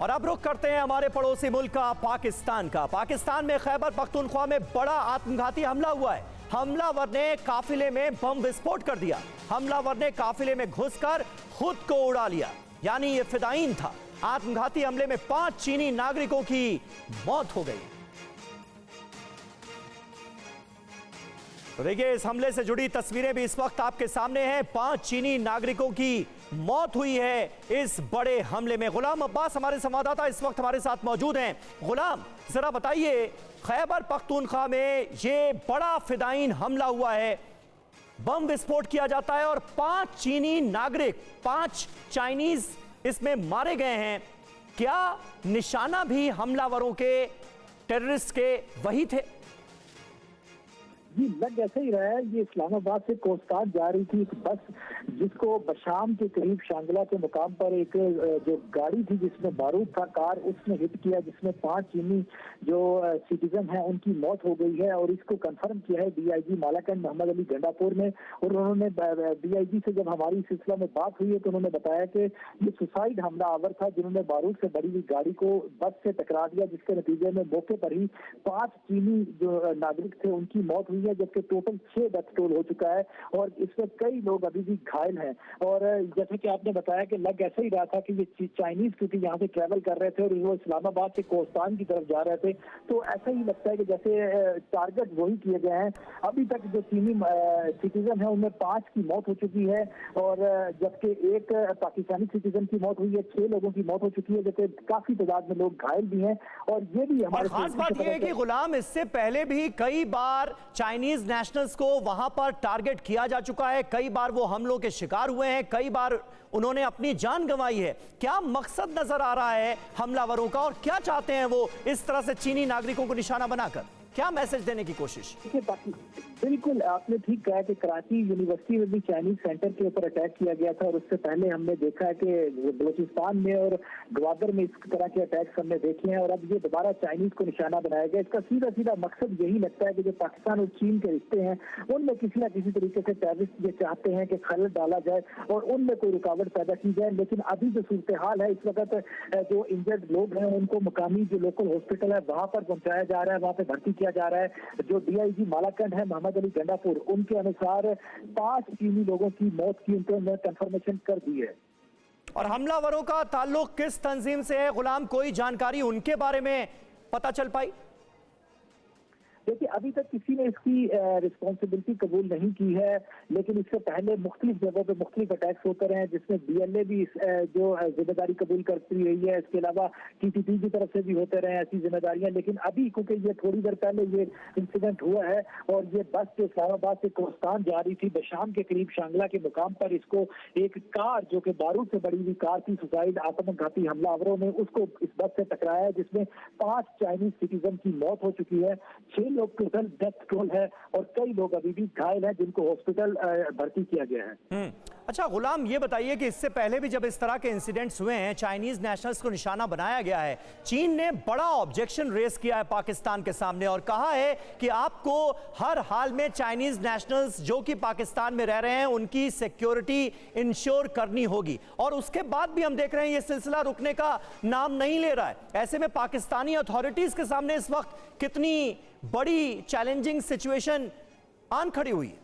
और अब रुख करते हैं हमारे पड़ोसी मुल्क का, पाकिस्तान का। पाकिस्तान में खैबर पख्तूनख्वा में बड़ा आत्मघाती हमला हुआ है। हमलावर ने काफिले में बम विस्फोट कर दिया। हमलावर ने काफिले में घुसकर खुद को उड़ा लिया, यानी ये फिदायीन था। आत्मघाती हमले में 5 चीनी नागरिकों की मौत हो गई। तो देखिए, इस हमले से जुड़ी तस्वीरें भी इस वक्त आपके सामने हैं। 5 चीनी नागरिकों की मौत हुई है इस बड़े हमले में। गुलाम अब्बास हमारे संवाददाता इस वक्त हमारे साथ मौजूद हैं। गुलाम, जरा बताइए, खैबर पख्तूनख्वा में ये बड़ा फिदायीन हमला हुआ है, बम विस्फोट किया जाता है और 5 चीनी नागरिक, 5 चाइनीज इसमें मारे गए हैं। क्या निशाना भी हमलावरों के, टेररिस्ट के वही थे? जी, लग ऐसा ही रहा है। ये इस्लामाबाद से कोस्टार जा रही थी एक बस, जिसको बशाम के करीब शांगला के मुकाम पर एक जो गाड़ी थी जिसमें बारूद था, कार, उसने हिट किया, जिसमें 5 चीनी जो सिटीजन हैं उनकी मौत हो गई है। और इसको कंफर्म किया है डीआईजी मालाकंड मोहम्मद अली गंडापुर ने। और उन्होंने डीआईजी से जब हमारी सिलसिला में बात हुई है तो उन्होंने बताया कि ये सुसाइड हमलावर था, जिन्होंने बारूद से भरी हुई गाड़ी को बस से टकरा दिया, जिसके नतीजे में मौके पर ही 5 चीनी जो नागरिक थे उनकी मौत हुई है, जबकि टोटल 6 डेथ टोल हो चुका है। और इसमें कई लोग अभी भी घायल हैं। और जैसे कि आपने बताया कि लग ऐसा ही रहा था कि ये चाइनीज क्योंकि यहाँ से ट्रैवल कर रहे थे और वो इस्लामाबाद से कोस्तान की तरफ जा रहे थे, तो ऐसा ही लगता है कि जैसे टारगेट वही किए गए हैं। अभी तक जो चीनी सिटीजन है उनमें 5 की मौत हो चुकी है, और जबकि एक पाकिस्तानी सिटीजन की मौत हुई है। 6 लोगों की मौत हो चुकी है, जबकि काफी तादाद में लोग घायल भी हैं। और ये भी हमारे खास बात यह है कि गुलाम, इससे पहले भी कई बार चाइनीज नेशनल्स को वहां पर टारगेट किया जा चुका है। कई बार वो हमलों के शिकार हुए हैं, कई बार उन्होंने अपनी जान गंवाई है। क्या मकसद नजर आ रहा है हमलावरों का, और क्या चाहते हैं वो इस तरह से चीनी नागरिकों को निशाना बनाकर? क्या मैसेज देने की कोशिश? बिल्कुल, आपने ठीक कहा कि कराची यूनिवर्सिटी में भी चाइनीज सेंटर के ऊपर अटैक किया गया था। और उससे पहले हमने देखा है कि बलूचिस्तान में और ग्वादर में इस तरह के अटैक्स हमने देखे हैं। और अब ये दोबारा चाइनीज को निशाना बनाया गया। इसका सीधा सीधा मकसद यही लगता है कि जो पाकिस्तान और चीन के रिश्ते हैं उनमें किसी न किसी तरीके से टेररिस्ट ये चाहते हैं कि खलल डाला जाए और उनमें कोई रुकावट पैदा की जाए। लेकिन अभी जो सूरत हाल है, इस वक्त जो इंजर्ड लोग हैं उनको मुकामी जो लोकल हॉस्पिटल है वहां पर पहुंचाया जा रहा है, वहां पर भर्ती किया जा रहा है। जो डीआईजी मालाकंड है मोहम्मद अली गंडापुर, उनके अनुसार 5 चीनी लोगों की मौत की उन्होंने कंफर्मेशन कर दी है। और हमलावरों का ताल्लुक किस तंजीम से है गुलाम? कोई जानकारी उनके बारे में पता चल पाई? देखिए, अभी तक किसी ने इसकी रिस्पॉन्सिबिलिटी कबूल नहीं की है, लेकिन इससे पहले मुख्तलिफ जगहों पे मुख्तलिफ अटैक्स होते रहे हैं, जिसमें डीएलए भी जो जिम्मेदारी कबूल करती रही है। इसके अलावा टीटीपी की तरफ से भी होते रहे ऐसी जिम्मेदारियां। लेकिन अभी क्योंकि ये थोड़ी देर पहले ये इंसिडेंट हुआ है और ये बस जो इस्लामाबाद से कोस्तान जा रही थी, बशाम के करीब शांगला के मुकाम पर इसको एक कार जो कि बारूद से बड़ी हुई कार थी, सुसाइड आत्मघाती हमलावरों ने उसको इस बस से टकराया, जिसमें 5 चाइनीज सिटीजन की मौत हो चुकी है। 6 लोग टोटल डेथ टोल है और कई लोग अभी भी घायल हैं, जिनको हॉस्पिटल भर्ती किया गया है। अच्छा गुलाम, ये बताइए कि इससे पहले भी जब इस तरह के इंसिडेंट्स हुए हैं, चाइनीज नेशनल्स को निशाना बनाया गया है, चीन ने बड़ा ऑब्जेक्शन रेस किया है पाकिस्तान के सामने और कहा है कि आपको हर हाल में चाइनीज नेशनल्स जो कि पाकिस्तान में रह रहे हैं उनकी सिक्योरिटी इंश्योर करनी होगी। और उसके बाद भी हम देख रहे हैं ये सिलसिला रुकने का नाम नहीं ले रहा है। ऐसे में पाकिस्तानी अथॉरिटीज के सामने इस वक्त कितनी बड़ी चैलेंजिंग सिचुएशन आन खड़ी हुई है?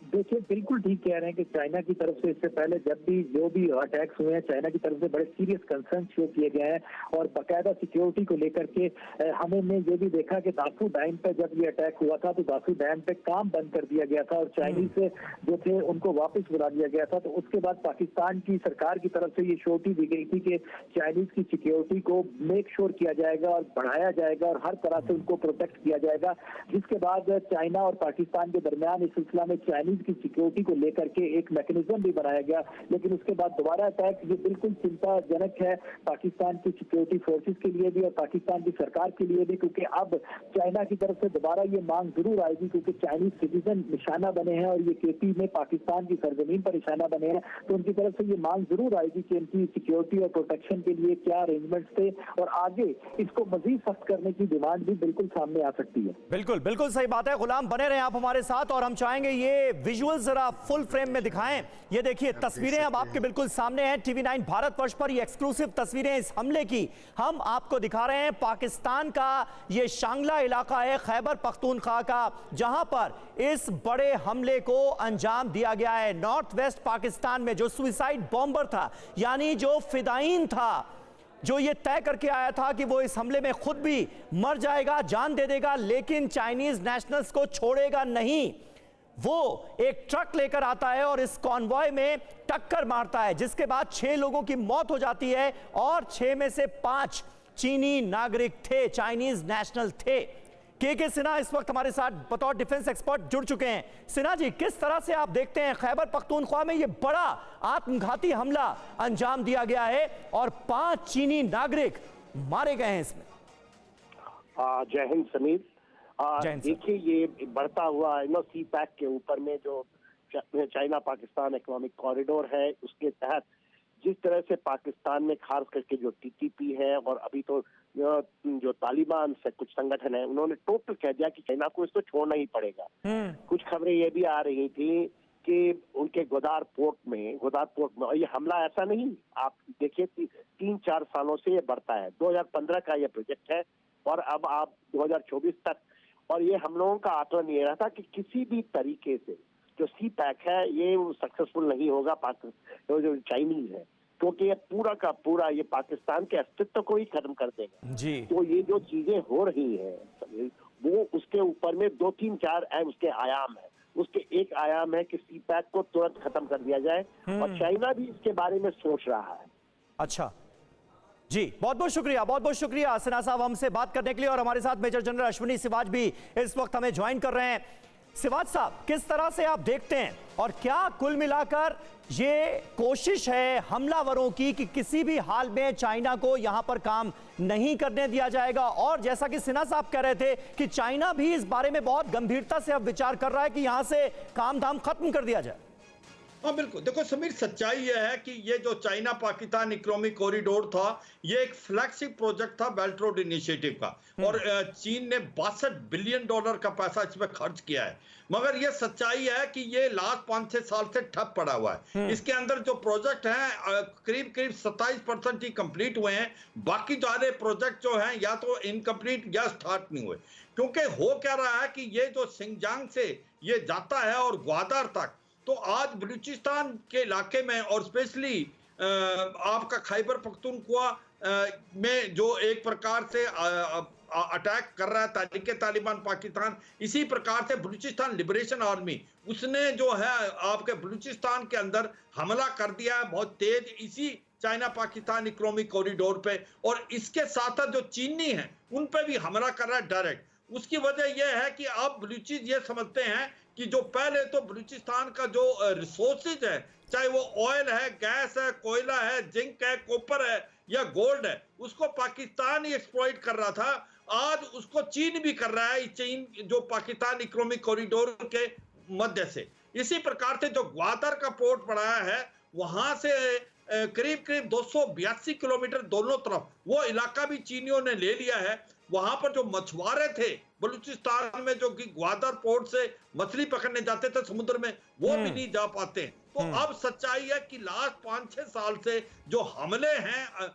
देखिए, बिल्कुल ठीक कह रहे हैं कि चाइना की तरफ से इससे पहले जब भी जो भी अटैक्स हुए हैं, चाइना की तरफ से बड़े सीरियस कंसर्न शो किए गए हैं और बाकायदा सिक्योरिटी को लेकर के हमने ये भी देखा कि दासू डैम पे जब ये अटैक हुआ था तो दासू डैम पे काम बंद कर दिया गया था और चाइनीज जो थे उनको वापस बुला दिया गया था। तो उसके बाद पाकिस्तान की सरकार की तरफ से ये श्योरिटी दी गई थी कि चाइनीज की सिक्योरिटी को मेक श्योर किया जाएगा और बढ़ाया जाएगा और हर तरह से उनको प्रोटेक्ट किया जाएगा। जिसके बाद चाइना और पाकिस्तान के दरमियान इस सिलसिला में चाइनीज की सिक्योरिटी को लेकर के एक मैकेनिज्म भी बनाया गया। लेकिन उसके बाद दोबारा अटैक, ये बिल्कुल चिंताजनक है पाकिस्तान की सिक्योरिटी फोर्सेस के लिए भी और पाकिस्तान की सरकार के लिए भी, क्योंकि अब चाइना की तरफ से दोबारा ये मांग जरूर आएगी, क्योंकि चाइनीज सिटीजन निशाना बने हैं और ये केपी में पाकिस्तान की सरजमीन पर निशाना बने हैं। तो उनकी तरफ से ये मांग जरूर आएगी कि इनकी सिक्योरिटी और प्रोटेक्शन के लिए क्या अरेंजमेंट्स थे और आगे इसको मजीद सख्त करने की डिमांड भी बिल्कुल सामने आ सकती है। बिल्कुल बिल्कुल सही बात है गुलाम, बने रहे आप हमारे साथ और हम चाहेंगे ये विजुअल जरा फुल फ्रेम में दिखाएं। ये देखिए तस्वीरें अब आपके बिल्कुल सामने हैं। टीवी9 भारतवर्ष पर ये एक्सक्लूसिव तस्वीरें इस हमले की हम आपको दिखा रहे हैं। पाकिस्तान का ये शांगला इलाका है, खैबर पख्तूनख्वा का, जहां पर इस बड़े हमले को अंजाम दिया गया है। नॉर्थ वेस्ट पाकिस्तान में जो सुसाइड बॉम्बर था, यानी जो फिदायीन था, जो ये तय करके आया था कि वो इस हमले में खुद भी मर जाएगा, जान दे देगा, लेकिन चाइनीज नेशनल्स को छोड़ेगा नहीं। वो एक ट्रक लेकर आता है और इस कॉन्वॉय में टक्कर मारता है, जिसके बाद 6 लोगों की मौत हो जाती है और 6 में से 5 चीनी नागरिक थे, चाइनीज नेशनल थे। के सिन्हा इस वक्त हमारे साथ बतौर डिफेंस एक्सपर्ट जुड़ चुके हैं। सिन्हा जी, किस तरह से आप देखते हैं खैबर पख्तूनख्वा में ये बड़ा आत्मघाती हमला अंजाम दिया गया है और 5 चीनी नागरिक मारे गए हैं इसमें? जय हिंद समीर। देखिए, ये बढ़ता हुआ सी पैक के ऊपर में जो चाइना पाकिस्तान इकोनॉमिक कॉरिडोर है, उसके तहत जिस तरह से पाकिस्तान में खास करके जो टीटीपी है और अभी तो जो तालिबान से कुछ संगठन है, उन्होंने टोटल कह दिया कि चाइना को इसको छोड़ना ही पड़ेगा। कुछ खबरें ये भी आ रही थी कि उनके गोदार पोर्ट में और ये हमला ऐसा नहीं, आप देखिए 3-4 सालों से ये बढ़ता है। 2015 का ये प्रोजेक्ट है और अब आप 2024 तक, और ये हम लोगों का आकलन ये रहा था कि किसी भी तरीके से जो सी पैक है ये सक्सेसफुल नहीं होगा जो चाइनीज है, क्योंकि ये पूरा का पूरा ये पाकिस्तान के अस्तित्व को ही खत्म कर देगा जी। तो ये जो चीजें हो रही हैं वो उसके ऊपर में 2-3-4 उसके आयाम है। उसके एक आयाम है कि सी पैक को तुरंत खत्म कर दिया जाए और चाइना भी इसके बारे में सोच रहा है। अच्छा जी, बहुत बहुत शुक्रिया सिन्हा साहब हमसे बात करने के लिए। और हमारे साथ मेजर जनरल अश्विनी सिवाज भी इस वक्त हमें ज्वाइन कर रहे हैं। सिवाज साहब, किस तरह से आप देखते हैं और क्या कुल मिलाकर ये कोशिश है हमलावरों की कि किसी भी हाल में चाइना को यहां पर काम नहीं करने दिया जाएगा? और जैसा कि सिन्हा साहब कह रहे थे कि चाइना भी इस बारे में बहुत गंभीरता से अब विचार कर रहा है कि यहां से काम धाम खत्म कर दिया जाए। हाँ बिल्कुल, देखो समीर, सच्चाई यह है कि ये जो चाइना पाकिस्तान इकोनॉमिक कॉरिडोर था, ये एक फ्लैगशिप प्रोजेक्ट था बेल्ट रोड इनिशिएटिव का, और चीन ने $62 बिलियन का पैसा इसमें खर्च किया है। मगर ये सच्चाई है कि ये लास्ट 5-6 साल से ठप पड़ा हुआ है। इसके अंदर जो प्रोजेक्ट हैं करीब 27% ही कंप्लीट हुए हैं। बाकी सारे प्रोजेक्ट जो हैं या तो इनकम्प्लीट या स्टार्ट नहीं हुए। क्योंकि हो क्या रहा है कि ये जो सिंगजांग से ये जाता है और ग्वादर तक, तो आज बलूचिस्तान के इलाके में और स्पेशली आपका खैबर पख्तूनख्वा में जो एक प्रकार से अटैक कर रहा है तहरीक तालिबान पाकिस्तान, इसी प्रकार से बलूचिस्तान लिबरेशन आर्मी उसने जो है आपके बलूचिस्तान के अंदर हमला कर दिया है बहुत तेज, इसी चाइना पाकिस्तान इकोनॉमिक कॉरिडोर पे। और इसके साथ जो चीनी हैं उन पे भी हमला कर रहा है डायरेक्ट। उसकी वजह यह है कि अब बलूचिस ये समझते हैं कि जो पहले तो बलूचिस्तान का जो रिसोर्सेज है, चाहे वो ऑयल है, गैस है, कोयला है, जिंक है, कॉपर है या गोल्ड है, उसको पाकिस्तान ही एक्सप्लॉइट कर रहा था। आज उसको चीन भी कर रहा है, चीन जो पाकिस्तान इकोनॉमिक कॉरिडोर के मध्य से। इसी प्रकार से जो ग्वादर का पोर्ट बढ़ाया है, वहां से करीब 282 किलोमीटर दोनों तरफ वो इलाका भी चीनियों ने ले लिया है। वहां पर जो मछुआरे थे बलूचिस्तान में, जो कि ग्वादर पोर्ट से मछली पकड़ने जाते थे समुद्र में, वो भी नहीं जा पाते। तो अब सच्चाई है कि लास्ट 5-6 साल से जो हमले हैं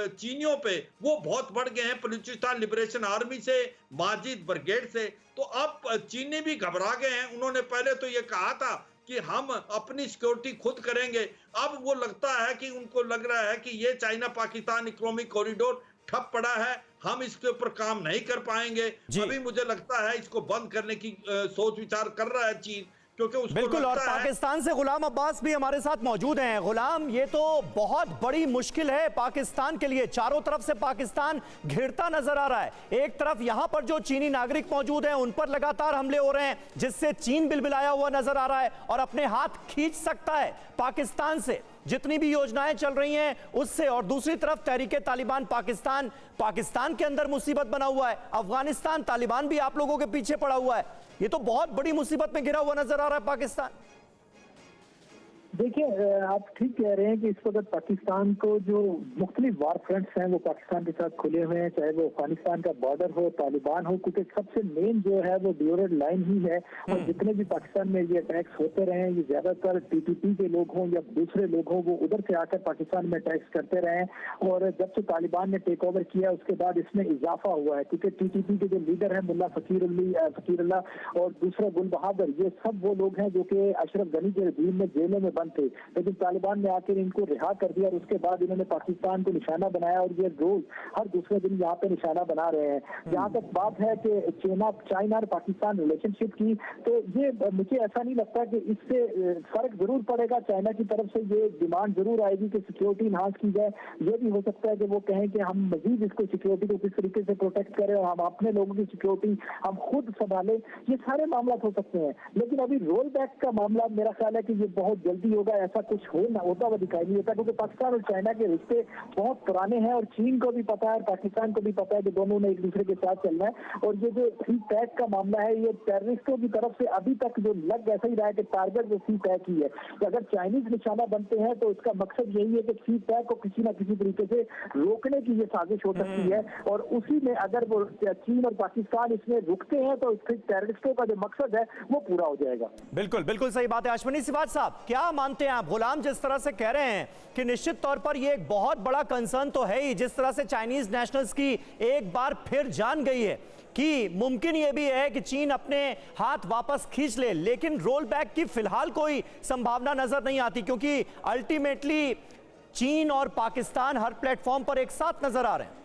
चीनियों पे वो बहुत बढ़ गए हैं, बलूचिस्तान लिबरेशन आर्मी से, माजिद ब्रिगेड से। तो अब चीनी भी घबरा गए हैं। उन्होंने पहले तो ये कहा था कि हम अपनी सिक्योरिटी खुद करेंगे, अब वो लगता है कि उनको लग रहा है कि ये चाइना पाकिस्तान इकोनॉमिक कॉरिडोर ठप पड़ा है, हम इसके ऊपर काम नहीं कर पाएंगे। अभी मुझे लगता है इसको बंद करने की सोच विचार कर रहा है चीन, क्योंकि उसको बिल्कुल। और पाकिस्तान से गुलाम अब्बास भी हमारे साथ मौजूद हैं। गुलाम, ये तो बहुत बड़ी मुश्किल है पाकिस्तान के लिए। चारों तरफ से पाकिस्तान घिरता नजर आ रहा है। एक तरफ यहां पर जो चीनी नागरिक मौजूद हैं उन पर लगातार हमले हो रहे हैं, जिससे चीन बिलबिलाया हुआ नजर आ रहा है और अपने हाथ खींच सकता है पाकिस्तान से जितनी भी योजनाएं चल रही हैं उससे। और दूसरी तरफ तहरीके तालिबान पाकिस्तान के अंदर मुसीबत बना हुआ है। अफगानिस्तान, तालिबान भी आप लोगों के पीछे पड़ा हुआ है। ये तो बहुत बड़ी मुसीबत में घिरा हुआ नजर आ रहा है पाकिस्तान। देखिए, आप ठीक कह रहे हैं कि इस वक्त पाकिस्तान को जो मुख्तलिफ वार फ्रंट्स हैं वो पाकिस्तान के साथ खुले हुए हैं, चाहे वो अफगानिस्तान का बॉर्डर हो, तालिबान हो, क्योंकि सबसे मेन जो है वो ड्यूरेड लाइन ही है। और जितने भी पाकिस्तान में ये अटैक्स होते रहे हैं, ये ज्यादातर टीटीपी के लोग हों या दूसरे लोग हों, वो उधर से आकर पाकिस्तान में अटैक्स करते रहे हैं। और जब से तालिबान ने टेक ओवर किया उसके बाद इसमें इजाफा हुआ है, क्योंकि टीटीपी के जो लीडर है मुल्ला फकीरुल्लाह और दूसरा गुल बहादुर, ये सब वो लोग हैं जो कि अशरफ गनी के रजीम में जेलों में बंद थे, लेकिन तालिबान ने आकर इनको रिहा कर दिया और उसके बाद इन्होंने पाकिस्तान को निशाना बनाया और ये रोज हर दूसरे दिन यहाँ पे निशाना बना रहे हैं। जहाँ तक बात है कि चाइना और पाकिस्तान रिलेशनशिप की, तो ये मुझे ऐसा नहीं लगता कि इससे फर्क जरूर पड़ेगा। चाइना की तरफ से ये डिमांड जरूर आएगी कि सिक्योरिटी इन्हांस की जाए। ये भी हो सकता है कि वो कहें कि हम मजीद इसको सिक्योरिटी को किस तरीके से प्रोटेक्ट करें और हम अपने लोगों की सिक्योरिटी हम खुद संभालें। ये सारे मामला हो सकते हैं, लेकिन अभी रोल बैक का मामला मेरा ख्याल है कि ये बहुत जल्दी होगा। ऐसा कुछ होता हुआ दिखाई नहीं देता, क्योंकि पाकिस्तान और चाइना के रिश्ते बहुत पुराने हैं और चीन को भी पता है, पाकिस्तान को भी पता है कि दोनों ने एक दूसरे के साथ चलना है। और ये जो सी पैक का मामला है, ये टेररिस्टों की तरफ से अभी तक जो लग ऐसा ही रहा है कि टारगेट जो सी पैक ही है। तो अगर चाइनीज निशाना बनते हैं तो इसका मकसद यही है कि सी पैक को किसी न किसी तरीके से रोकने की ये साजिश हो सकती है। और उसी में अगर वो चीन और पाकिस्तान इसमें रुकते हैं तो टेररिस्टों का जो मकसद है वो पूरा हो जाएगा। बिल्कुल बिल्कुल सही बात है। अश्विनी सिवाच साहब, क्या मानते हैं आप? गुलाम जिस तरह से कह रहे हैं कि निश्चित तौर पर यह एक बहुत बड़ा कंसर्न तो है ही, जिस तरह से चाइनीज नेशनल्स की एक बार फिर जान गई है कि मुमकिन यह भी है कि चीन अपने हाथ वापस खींच ले, लेकिन रोल बैक की फिलहाल कोई संभावना नजर नहीं आती, क्योंकि अल्टीमेटली चीन और पाकिस्तान हर प्लेटफॉर्म पर एक साथ नजर आ रहे हैं।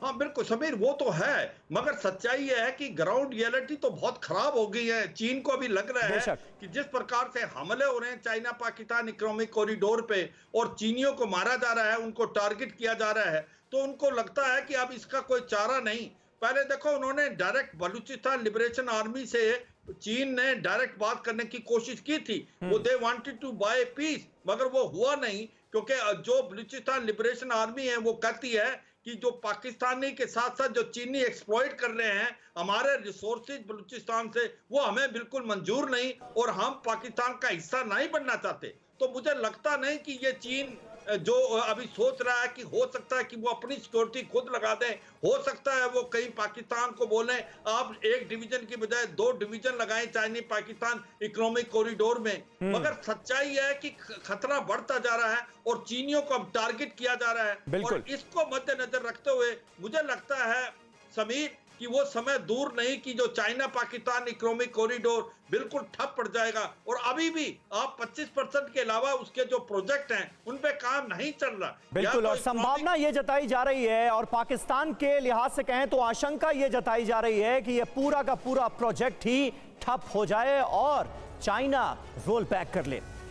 हाँ बिल्कुल समीर, वो तो है, मगर सच्चाई यह है कि ग्राउंड रियलिटी तो बहुत खराब हो गई है। चीन को अभी लग रहा है कि जिस प्रकार से हमले हो रहे हैं चाइना पाकिस्तान इकोनॉमिक कॉरिडोर पे और चीनियों को मारा जा रहा है, उनको टारगेट किया जा रहा है, तो उनको लगता है कि अब इसका कोई चारा नहीं। पहले देखो, उन्होंने डायरेक्ट बलूचिस्तान लिबरेशन आर्मी से चीन ने डायरेक्ट बात करने की कोशिश की थी। वो they wanted to buy peace, मगर वो हुआ नहीं, क्योंकि जो बलूचिस्तान लिबरेशन आर्मी है वो कहती है कि जो पाकिस्तानी के साथ साथ जो चीनी एक्सप्लॉइट कर रहे हैं हमारे रिसोर्सेज बलूचिस्तान से, वो हमें बिल्कुल मंजूर नहीं और हम पाकिस्तान का हिस्सा नहीं बनना चाहते। तो मुझे लगता नहीं कि ये चीन जो अभी सोच रहा है कि हो सकता है कि वो अपनी सिक्योरिटी खुद लगा दें, हो सकता है वो कहीं पाकिस्तान को बोले आप एक डिवीजन की बजाय 2 डिवीजन लगाएं चाइनीज पाकिस्तान इकोनॉमिक कॉरिडोर में। मगर सच्चाई है कि खतरा बढ़ता जा रहा है और चीनियों को अब टारगेट किया जा रहा है। और इसको मद्देनजर रखते हुए मुझे लगता है समीर कि वो समय दूर नहीं कि जो चाइना पाकिस्तान इकोनॉमिक कॉरिडोर बिल्कुल ठप पड़ जाएगा। और अभी भी आप 25% के अलावा उसके जो प्रोजेक्ट हैं उन पे काम नहीं चल रहा। बिल्कुल, और संभावना ये जताई जा रही है, और पाकिस्तान के लिहाज से कहें तो आशंका ये जताई जा रही है कि ये पूरा का पूरा प्रोजेक्ट ही ठप हो जाए और चाइना रोल बैक कर ले।